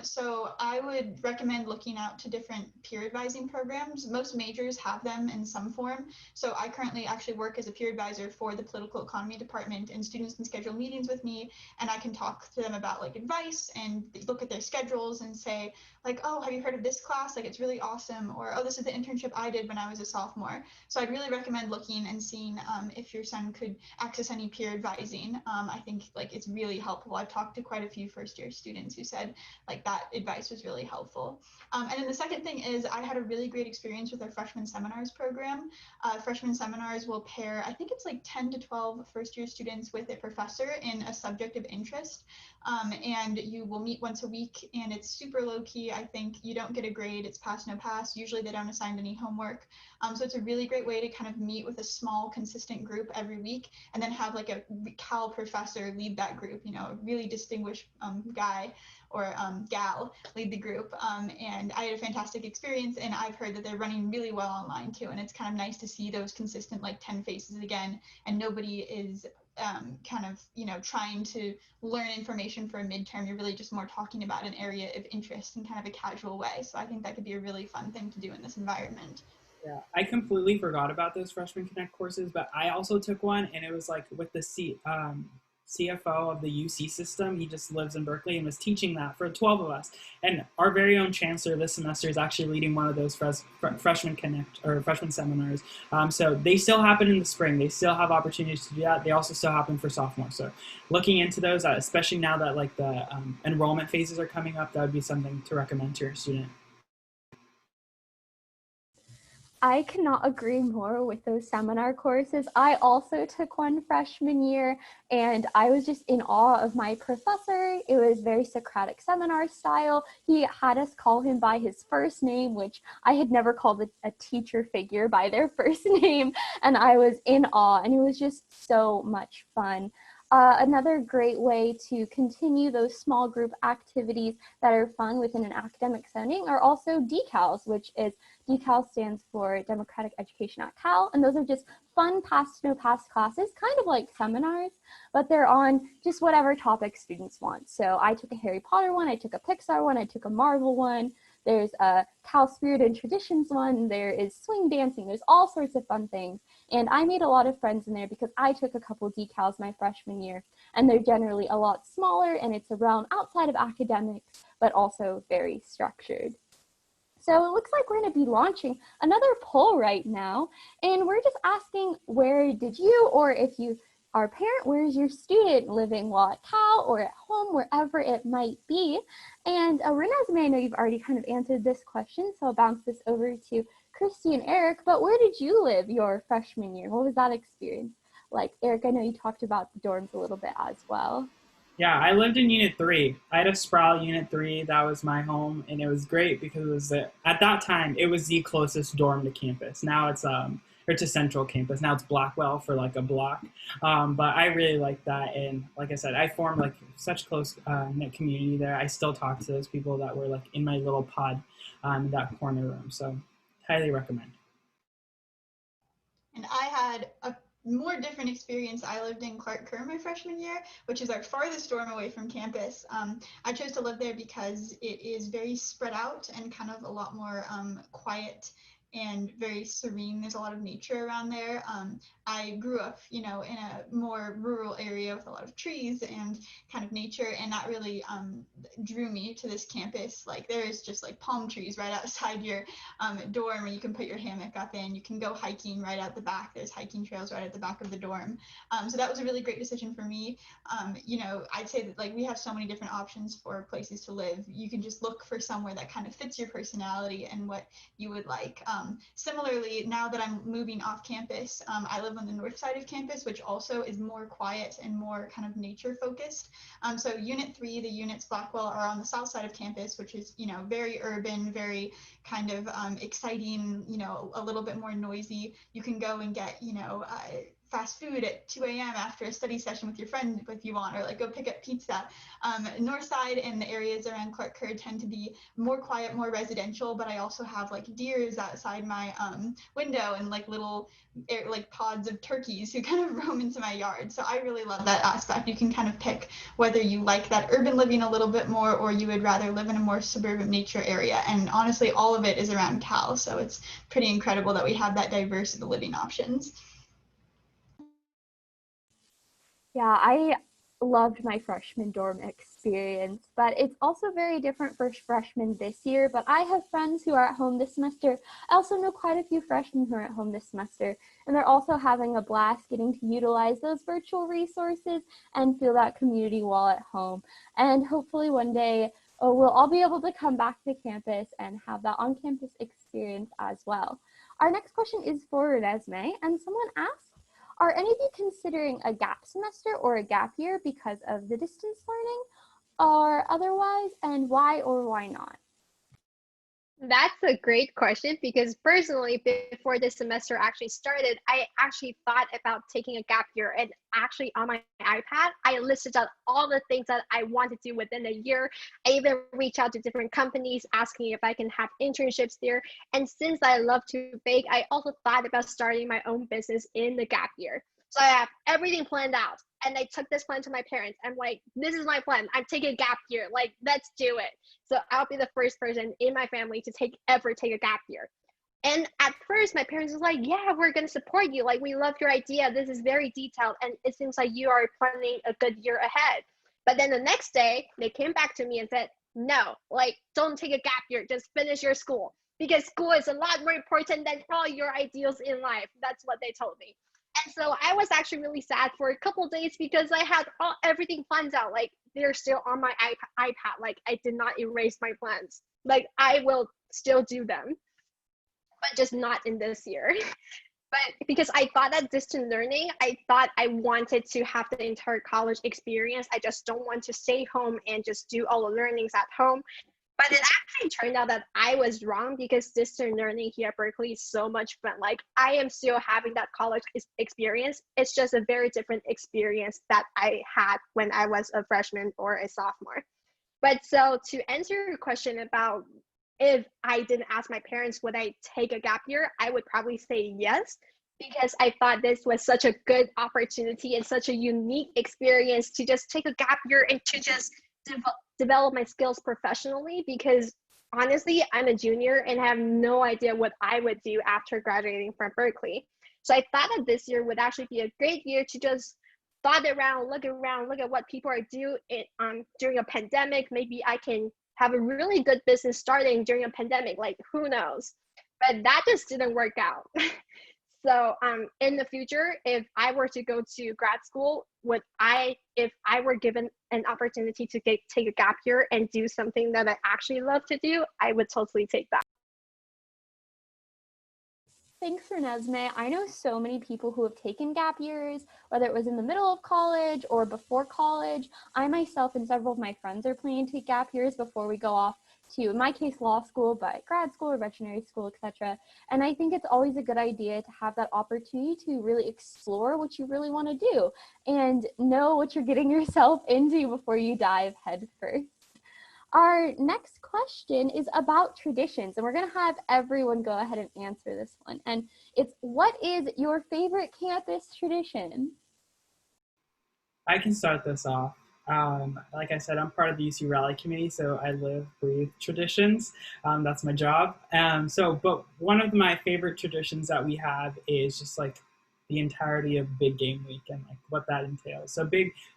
So I would recommend looking out to different peer advising programs. Most majors have them in some form. So I currently actually work as a peer advisor for the Political Economy department, and students can schedule meetings with me, and I can talk to them about like advice and look at their schedules and say like, oh, have you heard of this class? Like, it's really awesome. Or, oh, this is the internship I did when I was a sophomore. So I'd really recommend looking and seeing if your son could access any peer advising. I think like it's really helpful. I've talked to quite a few first-year students who said like that advice was really helpful. And then the second thing is I had a really great experience with our freshman seminars program. Freshman seminars will pair, I think it's like 10 to 12 first-year students with a professor in a subject of interest. And you will meet once a week, and it's super low-key. I think you don't get a grade. It's pass, no pass. Usually they don't assign any homework. So it's a really great way to kind of meet with a small, consistent group every week, and then have like a Cal professor lead that group, you know, a really distinguished guy or gal lead the group. And I had a fantastic experience, and I've heard that they're running really well online too. And it's kind of nice to see those consistent like 10 faces again, and nobody is kind of, you know, trying to learn information for a midterm. You're really just more talking about an area of interest in kind of a casual way. So I think that could be a really fun thing to do in this environment. Yeah, I completely forgot about those Freshman Connect courses, but I also took one, and it was like with the CFO of the UC system. He just lives in Berkeley and was teaching that for 12 of us. And our very own chancellor this semester is actually leading one of those Freshman Connect or freshman seminars. So they still happen in the spring. They still have opportunities to do that. They also still happen for sophomores. So looking into those, especially now that like the enrollment phases are coming up, that would be something to recommend to your student. I cannot agree more with those seminar courses. I also took one freshman year, and I was just in awe of my professor. It was very Socratic seminar style. He had us call him by his first name, which I had never called a teacher figure by their first name, and I was in awe, and it was just so much fun. Another great way to continue those small group activities that are fun within an academic setting are also decals, which is decal stands for Democratic Education at Cal, and those are just fun pass no pass classes, kind of like seminars, but they're on just whatever topic students want. So I took a Harry Potter one, I took a Pixar one, I took a Marvel one, there's a Cal Spirit and Traditions one, there is swing dancing, there's all sorts of fun things. And I made a lot of friends in there because I took a couple decals my freshman year, and they're generally a lot smaller, and it's around outside of academics, but also very structured. So it looks like we're going to be launching another poll right now, and we're just asking, where did you, or if you are a parent, where is your student living while at Cal or at home, wherever it might be? And Renesmee, I know you've already kind of answered this question, so I'll bounce this over to Christy and Eric, but where did you live your freshman year? What was that experience like? Eric, I know you talked about the dorms a little bit as well. Yeah, I lived in Unit 3. I had a Sproul Unit 3. That was my home, and it was great because it was at that time, it was the closest dorm to campus. Now it's to Central Campus. Now it's Blackwell for like a block. But I really liked that, and like I said, I formed like such close knit community there. I still talk to those people that were like in my little pod in that corner room. So highly recommend. And I had a more different experience. I lived in Clark Kerr my freshman year, which is our farthest dorm away from campus. I chose to live there because it is very spread out and kind of a lot more quiet and very serene. There's a lot of nature around there. I grew up, in a more rural area with a lot of trees and kind of nature, and that really drew me to this campus. Like, there is just like palm trees right outside your dorm where you can put your hammock up in. You can go hiking right out the back. There's hiking trails right at the back of the dorm. So that was a really great decision for me. I'd say that like we have so many different options for places to live. You can just look for somewhere that kind of fits your personality and what you would like. Similarly, now that I'm moving off campus, I live on the north side of campus, which also is more quiet and more kind of nature focused. So Unit 3, the units Blackwell, are on the south side of campus, which is, very urban, very kind of exciting, a little bit more noisy. You can go and get, fast food at 2 a.m. after a study session with your friend if you want, or like go pick up pizza. North side and the areas around Clark Kerr tend to be more quiet, more residential, but I also have like deers outside my window and like little like pods of turkeys who kind of roam into my yard. So I really love that aspect. You can kind of pick whether you like that urban living a little bit more or you would rather live in a more suburban nature area. And honestly, all of it is around Cal. So it's pretty incredible that we have that diverse of the living options. Yeah, I loved my freshman dorm experience, but it's also very different for freshmen this year. But I have friends who are at home this semester. I also know quite a few freshmen who are at home this semester, and they're also having a blast getting to utilize those virtual resources and feel that community while at home. And hopefully one day we'll all be able to come back to campus and have that on-campus experience as well. Our next question is for Renesmee, and someone asked, are any of you considering a gap semester or a gap year because of the distance learning or otherwise, and why or why not? That's a great question because personally, before this semester actually started, I actually thought about taking a gap year, and actually on my iPad, I listed out all the things that I want to do within a year. I even reached out to different companies asking if I can have internships there. And since I love to bake, I also thought about starting my own business in the gap year. So I have everything planned out. And I took this plan to my parents. I'm like, this is my plan. I'm taking a gap year. Like, let's do it. So I'll be the first person in my family to ever take a gap year. And at first, my parents was like, yeah, we're going to support you. Like, we love your idea. This is very detailed. And it seems like you are planning a good year ahead. But then the next day, they came back to me and said, no, like, don't take a gap year. Just finish your school. Because school is a lot more important than all your ideals in life. That's what they told me. And so I was actually really sad for a couple of days because I had everything planned out. Like, they're still on my iPad. Like, I did not erase my plans. Like, I will still do them, but just not in this year. But because I thought that distant learning, I thought I wanted to have the entire college experience. I just don't want to stay home and just do all the learnings at home. But it actually turned out that I was wrong, because distance learning here at Berkeley is so much fun. Like, I am still having that college experience. It's just a very different experience that I had when I was a freshman or a sophomore. But so to answer your question about if I didn't ask my parents, would I take a gap year? I would probably say yes, because I thought this was such a good opportunity and such a unique experience to just take a gap year and to just develop my skills professionally, because honestly, I'm a junior and have no idea what I would do after graduating from Berkeley. So I thought that this year would actually be a great year to just thought around, look at what people are doing during a pandemic. Maybe I can have a really good business starting during a pandemic, like who knows? But that just didn't work out. So in the future, if I were to go to grad school, if I were given an opportunity to take a gap year and do something that I actually love to do, I would totally take that. Thanks, Renesmee. I know so many people who have taken gap years, whether it was in the middle of college or before college. I myself and several of my friends are planning to take gap years before we go off to, in my case, law school, but grad school or veterinary school, etc. And I think it's always a good idea to have that opportunity to really explore what you really want to do and know what you're getting yourself into before you dive headfirst. Our next question is about traditions, and we're going to have everyone go ahead and answer this one. And it's, what is your favorite campus tradition? I can start this off. Like I said, I'm part of the UC Rally Committee, so I live, breathe traditions. That's my job. But one of my favorite traditions that we have is just like the entirety of Big Game Week and like what that entails. So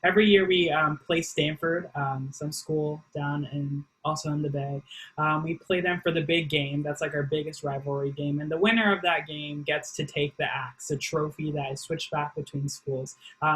every year we play Stanford, some school down and also in the Bay. We play them for the big game. That's like our biggest rivalry game. And the winner of that game gets to take the axe, a trophy that is switched back between schools.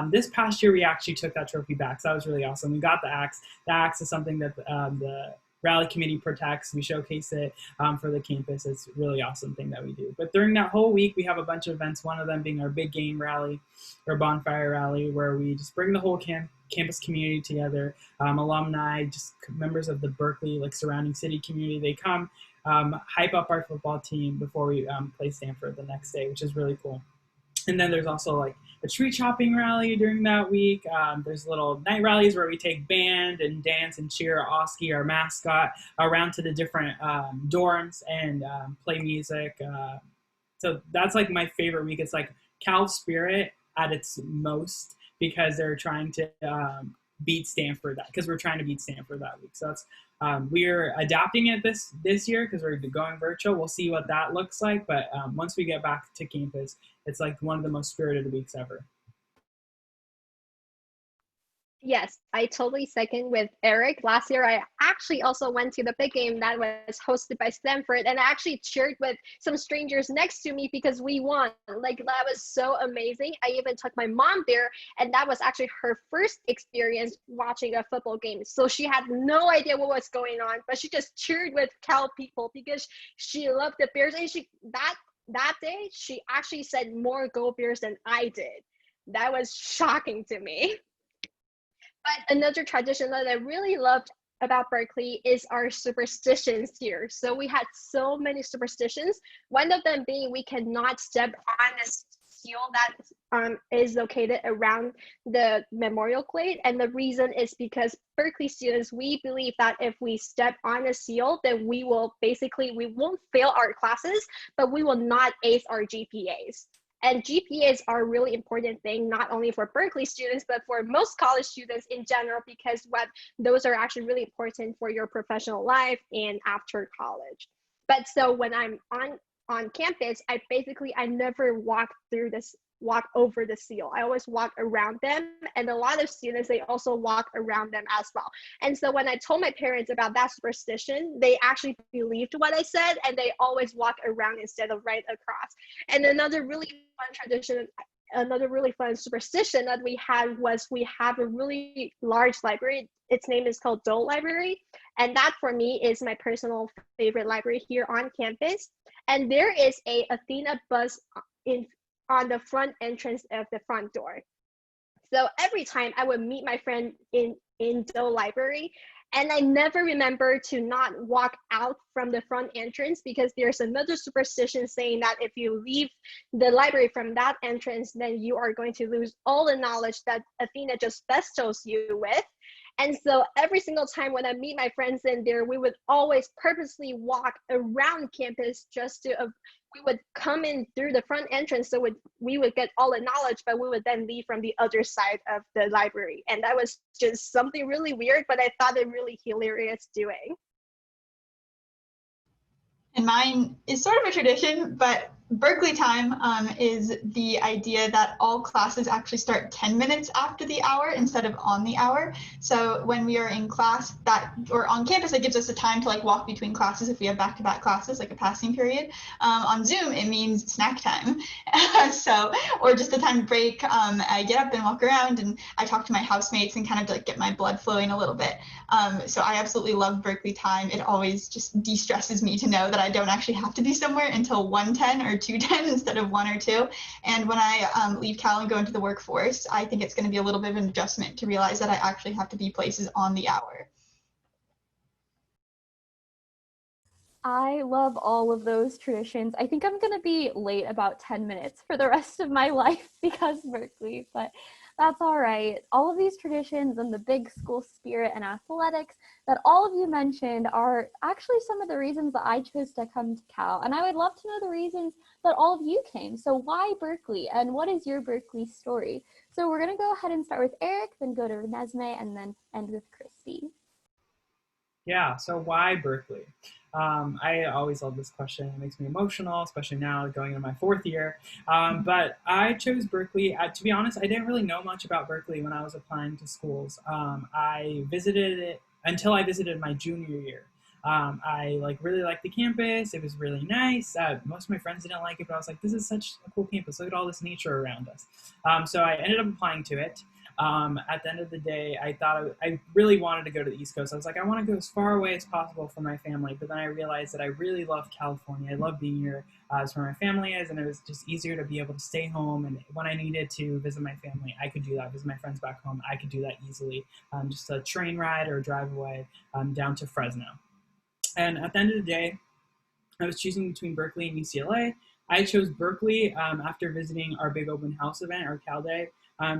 This past year, we actually took that trophy back. So that was really awesome. We got the axe. The axe is something that the Rally Committee protects. We showcase it for the campus. It's a really awesome thing that we do. But during that whole week, we have a bunch of events, one of them being our big game rally or bonfire rally, where we just bring the whole campus community together. Alumni, just members of the Berkeley, like surrounding city community, they come hype up our football team before we play Stanford the next day, which is really cool. And then there's also like a tree chopping rally during that week. There's little night rallies where we take band and dance and cheer Oski, our mascot, around to the different dorms and play music. So that's like my favorite week. It's like Cal spirit at its most, because they're trying to beat Stanford because we're trying to beat Stanford that week. So that's we're adapting it this year because we're going virtual. We'll see what that looks like. But once we get back to campus, it's like one of the most spirited weeks ever. Yes, I totally second with Eric. Last year, I actually also went to the big game that was hosted by Stanford, and I actually cheered with some strangers next to me because we won. Like, that was so amazing. I even took my mom there, and that was actually her first experience watching a football game. So she had no idea what was going on, but she just cheered with Cal people because she loved the Bears. And that day, she actually said more Go Bears than I did. That was shocking to me. But another tradition that I really loved about Berkeley is our superstitions here. So we had so many superstitions. One of them being we cannot step on a seal that is located around the memorial plate. And the reason is because Berkeley students, we believe that if we step on a seal, then we won't fail our classes, but we will not ace our GPAs. And GPAs are a really important thing, not only for Berkeley students, but for most college students in general, because those are actually really important for your professional life and after college. But so when I'm on campus, I never walk over the seal. I always walk around them. And a lot of students, they also walk around them as well. And so when I told my parents about that superstition, they actually believed what I said, and they always walk around instead of right across. And another really fun superstition that we had was we have a really large library. Its name is called Dole Library. And that for me is my personal favorite library here on campus. And there is a Athena bus on the front entrance of the front door. So every time I would meet my friend in Dole Library, And I never remember to not walk out from the front entrance, because there's another superstition saying that if you leave the library from that entrance, then you are going to lose all the knowledge that Athena just bestows you with. And so every single time when I meet my friends in there, we would always purposely walk around campus just to, we would come in through the front entrance, so we would get all the knowledge, but we would then leave from the other side of the library. And that was just something really weird, but I thought it really hilarious doing. And mine is sort of a tradition, but Berkeley time is the idea that all classes actually start 10 minutes after the hour instead of on the hour. So when we are in class or on campus, it gives us a time to like walk between classes if we have back-to-back classes, like a passing period. On Zoom, it means snack time. Or just a time to break. I get up and walk around and I talk to my housemates and kind of like get my blood flowing a little bit. So I absolutely love Berkeley time. It always just de-stresses me to know that I don't actually have to be somewhere until 1:10 or 2:10 instead of 1 or 2. And when I leave Cal and go into the workforce, I think it's going to be a little bit of an adjustment to realize that I actually have to be places on the hour. I love all of those traditions. I think I'm going to be late about 10 minutes for the rest of my life because Berkeley, but that's all right. All of these traditions and the big school spirit and athletics that all of you mentioned are actually some of the reasons that I chose to come to Cal. And I would love to know the reasons that all of you came. So why Berkeley, and what is your Berkeley story? So we're going to go ahead and start with Eric, then go to Renesmee, and then end with Christy. Yeah, so why Berkeley? I always love this question. It makes me emotional, especially now going into my 4th year. But I chose Berkeley. To be honest, I didn't really know much about Berkeley when I was applying to schools. I visited it until I visited my junior year. I really liked the campus. It was really nice. Most of my friends didn't like it, but I was like, this is such a cool campus. Look at all this nature around us. So I ended up applying to it. At the end of the day, I thought I really wanted to go to the East Coast. I was like, I want to go as far away as possible from my family. But then I realized that I really love California. I love being here. It's where my family is, and it was just easier to be able to stay home. And when I needed to visit my family, I could do that. Visit my friends back home, I could do that easily. Just a train ride or a drive away down to Fresno. And at the end of the day, I was choosing between Berkeley and UCLA. I chose Berkeley after visiting our big open house event, our Cal Day,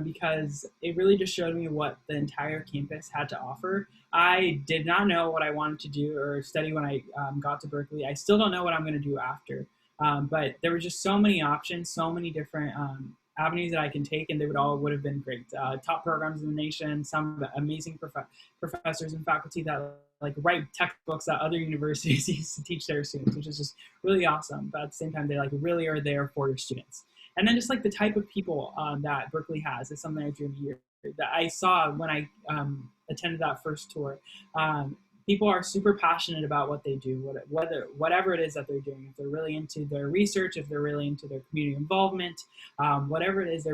because it really just showed me what the entire campus had to offer. I did not know what I wanted to do or study when I got to Berkeley. I still don't know what I'm going to do after. But there were just so many options, so many different avenues that I can take, and they would have been great. Top programs in the nation, some amazing professors and faculty that write textbooks that other universities use to teach their students, which is just really awesome. But at the same time, they really are there for your students. And then just the type of people that Berkeley has is something I drew near that I saw when I attended that first tour. People are super passionate about what they do, whatever it is that they're doing. If they're really into their research, if they're really into their community involvement, whatever it is,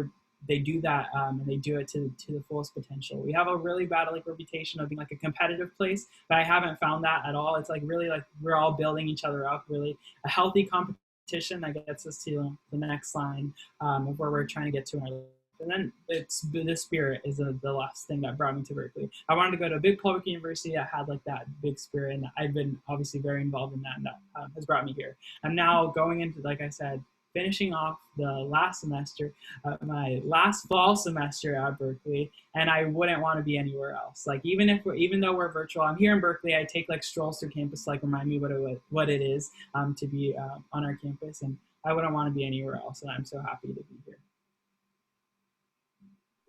they do that and they do it to the fullest potential. We have a really bad reputation of being a competitive place, but I haven't found that at all. It's really we're all building each other up, really a healthy competition that gets us to the next line of where we're trying to get to in our life. And then the spirit is the last thing that brought me to Berkeley. I wanted to go to a big public university that had that big spirit, and I've been obviously very involved in that, and that has brought me here. I'm now going into, like I said, finishing off the last semester, my last fall semester at Berkeley, and I wouldn't want to be anywhere else. Even though we're virtual, I'm here in Berkeley. I take strolls through campus to remind me what it is to be on our campus, and I wouldn't want to be anywhere else. And I'm so happy to be here.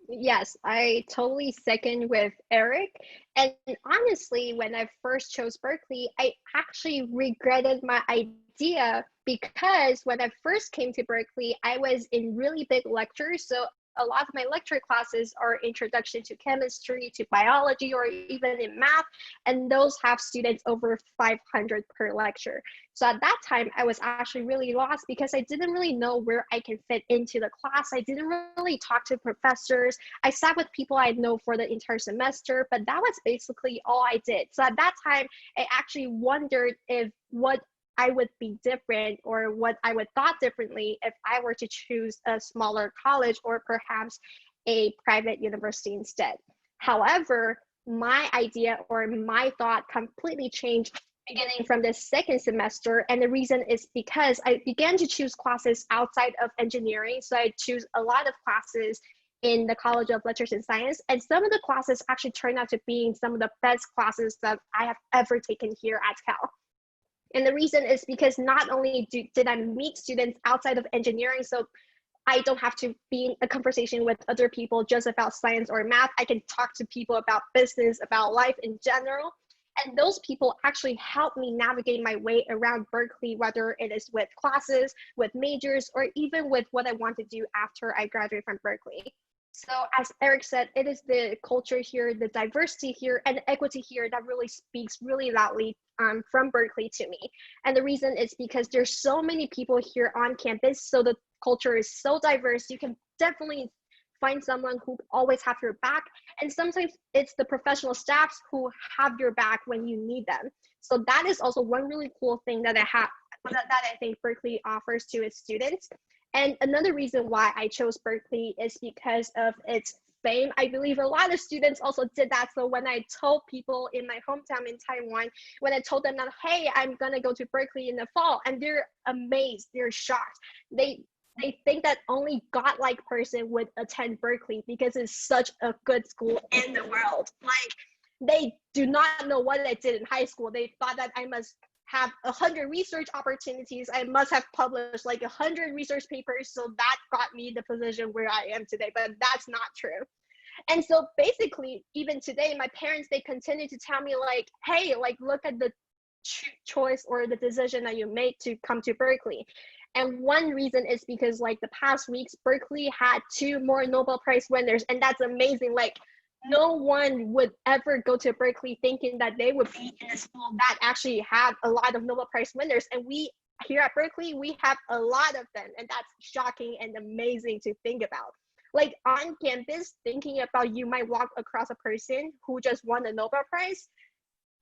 Yes, I totally second with Eric. And honestly, when I first chose Berkeley, I actually regretted my idea, because when I first came to Berkeley, I was in really big lectures. So a lot of my lecture classes are introduction to chemistry, to biology, or even in math, and those have students over 500 per lecture. So at that time, I was actually really lost because I didn't really know where I can fit into the class. I didn't really talk to professors. I sat with people I know for the entire semester, but that was basically all I did. So at that time, I actually wondered if what I would be different, or what I would thought differently if I were to choose a smaller college or perhaps a private university instead. However, my idea or my thought completely changed beginning from the second semester. And the reason is because I began to choose classes outside of engineering. So I choose a lot of classes in the College of Letters and Science. And some of the classes actually turned out to be some of the best classes that I have ever taken here at Cal. And the reason is because not only did I meet students outside of engineering, so I don't have to be in a conversation with other people just about science or math. I can talk to people about business, about life in general. And those people actually help me navigate my way around Berkeley, whether it is with classes, with majors, or even with what I want to do after I graduate from Berkeley. So as Eric said, it is the culture here, the diversity here, and the equity here that really speaks really loudly from Berkeley to me. And the reason is because there's so many people here on campus, so the culture is so diverse. You can definitely find someone who always have your back, and sometimes it's the professional staffs who have your back when you need them. So that is also one really cool thing that I think Berkeley offers to its students. And another reason why I chose Berkeley is because of its fame. I believe a lot of students also did that. So when I told people in my hometown in Taiwan, when I told them that, hey, I'm gonna go to Berkeley in the fall, and they're amazed, they're shocked. They think that only godlike person would attend Berkeley because it's such a good school in the world. Like, they do not know what I did in high school. They thought that I must have 100 research opportunities. I must have published like 100 research papers. So that got me the position where I am today, but that's not true. And so basically, even today, my parents, they continue to tell me like, hey, like, look at the choice or the decision that you made to come to Berkeley. And one reason is because like the past weeks, Berkeley had 2 more Nobel Prize winners, and that's amazing. Like, no one would ever go to Berkeley thinking that they would be in a school that actually have a lot of Nobel Prize winners. And we here at Berkeley, we have a lot of them, and that's shocking and amazing to think about. Like, on campus, thinking about you might walk across a person who just won the Nobel Prize,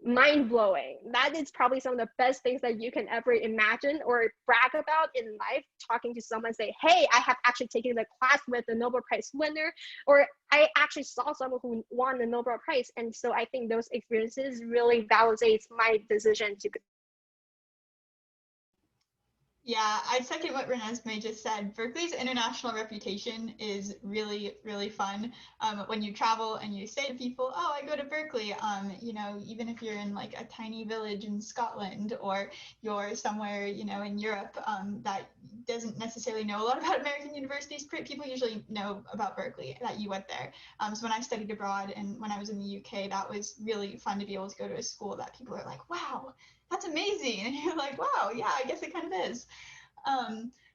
mind-blowing. That is probably some of the best things that you can ever imagine or brag about in life, talking to someone, say, hey, I have actually taken the class with the Nobel Prize winner, or I actually saw someone who won the Nobel Prize. And so I think those experiences really validates my decision to. Yeah, I second what Renesmee just said. Berkeley's international reputation is really, really fun. When you travel and you say to people, oh, I go to Berkeley, you know, even if you're in like a tiny village in Scotland, or you're somewhere, you know, in Europe that doesn't necessarily know a lot about American universities, people usually know about Berkeley, that you went there. So when I studied abroad and when I was in the UK, that was really fun to be able to go to a school that people are like, wow, that's amazing. And you're like, wow, yeah, I guess it kind of is.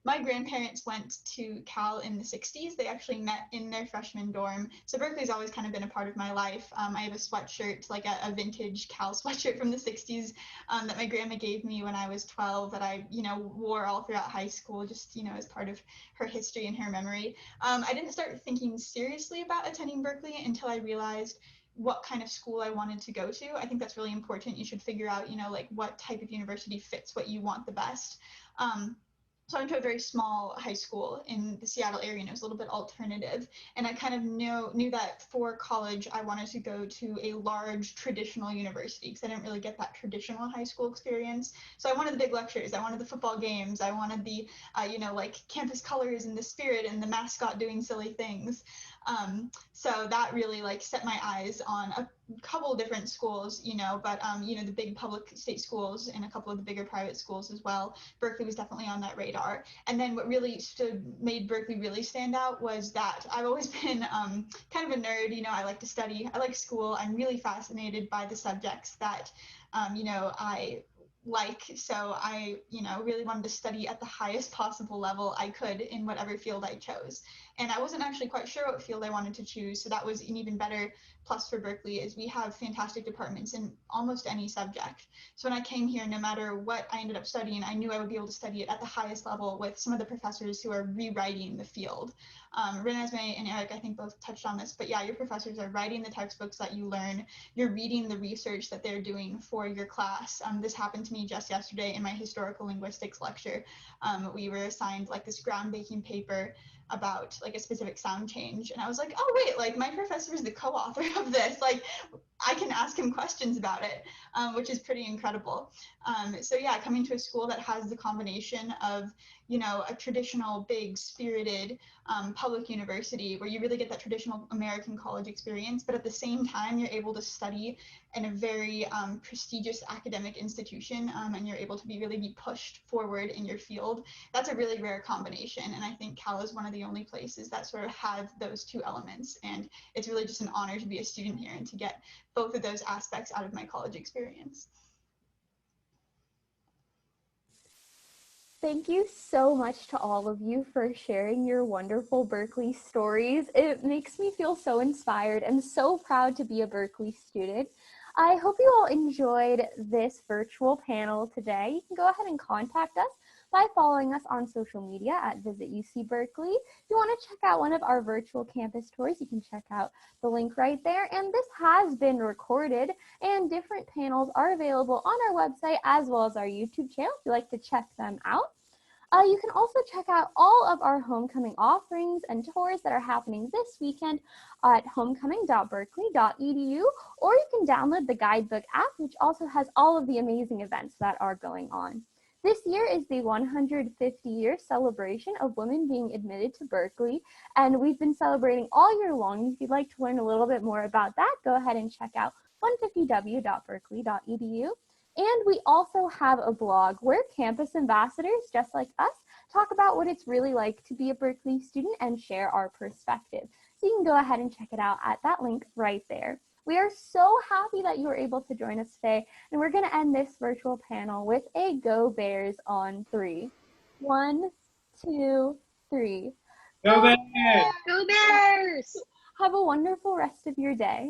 My grandparents went to Cal in the 60s. They actually met in their freshman dorm. So Berkeley's always kind of been a part of my life. I have a sweatshirt, like a vintage Cal sweatshirt from the 60s that my grandma gave me when I was 12 that I, you know, wore all throughout high school, just, you know, as part of her history and her memory. I didn't start thinking seriously about attending Berkeley until I realized what kind of school I wanted to go to. I think that's really important. You should figure out, you know, like what type of university fits what you want the best. So I went to a very small high school in the Seattle area, and it was a little bit alternative. And I kind of knew that for college, I wanted to go to a large traditional university because I didn't really get that traditional high school experience. So I wanted the big lectures, I wanted the football games, I wanted the, you know, like campus colors and the spirit and the mascot doing silly things. So that really like set my eyes on a couple of different schools, you know, but you know, the big public state schools and a couple of the bigger private schools as well. Berkeley was definitely on that radar. And then what really made Berkeley really stand out was that I've always been kind of a nerd, you know, I like to study, I like school, I'm really fascinated by the subjects that, you know, I like. So I, you know, really wanted to study at the highest possible level I could in whatever field I chose. And I wasn't actually quite sure what field I wanted to choose. So that was an even better plus for Berkeley, is we have fantastic departments in almost any subject. So when I came here, no matter what I ended up studying, I knew I would be able to study it at the highest level with some of the professors who are rewriting the field. Renesmee and Eric, I think, both touched on this, but yeah, your professors are writing the textbooks that you learn. You're reading the research that they're doing for your class. This happened to me just yesterday in my historical linguistics lecture. We were assigned like this groundbreaking paper about like a specific sound change, and I was like, oh wait, like my professor is the co-author of this. Like, I can ask him questions about it, which is pretty incredible. So yeah, coming to a school that has the combination of, you know, a traditional big spirited public university where you really get that traditional American college experience, but at the same time, you're able to study in a very prestigious academic institution, and you're able to really be pushed forward in your field. That's a really rare combination. And I think Cal is one of the only places that sort of have those two elements. And it's really just an honor to be a student here and to get both of those aspects out of my college experience. Thank you so much to all of you for sharing your wonderful Berkeley stories. It makes me feel so inspired and so proud to be a Berkeley student. I hope you all enjoyed this virtual panel today. You can go ahead and contact us by following us on social media at Visit UC Berkeley. If you want to check out one of our virtual campus tours, you can check out the link right there. And this has been recorded, and different panels are available on our website as well as our YouTube channel if you'd like to check them out. You can also check out all of our homecoming offerings and tours that are happening this weekend at homecoming.berkeley.edu, or you can download the guidebook app, which also has all of the amazing events that are going on. This year is the 150-year celebration of women being admitted to Berkeley, and we've been celebrating all year long. If you'd like to learn a little bit more about that, go ahead and check out 150w.berkeley.edu. And we also have a blog where campus ambassadors, just like us, talk about what it's really like to be a Berkeley student and share our perspective. So you can go ahead and check it out at that link right there. We are so happy that you were able to join us today, and we're going to end this virtual panel with a Go Bears on 3. 1, 2, 3. Go Bears! Go Bears! Have a wonderful rest of your day.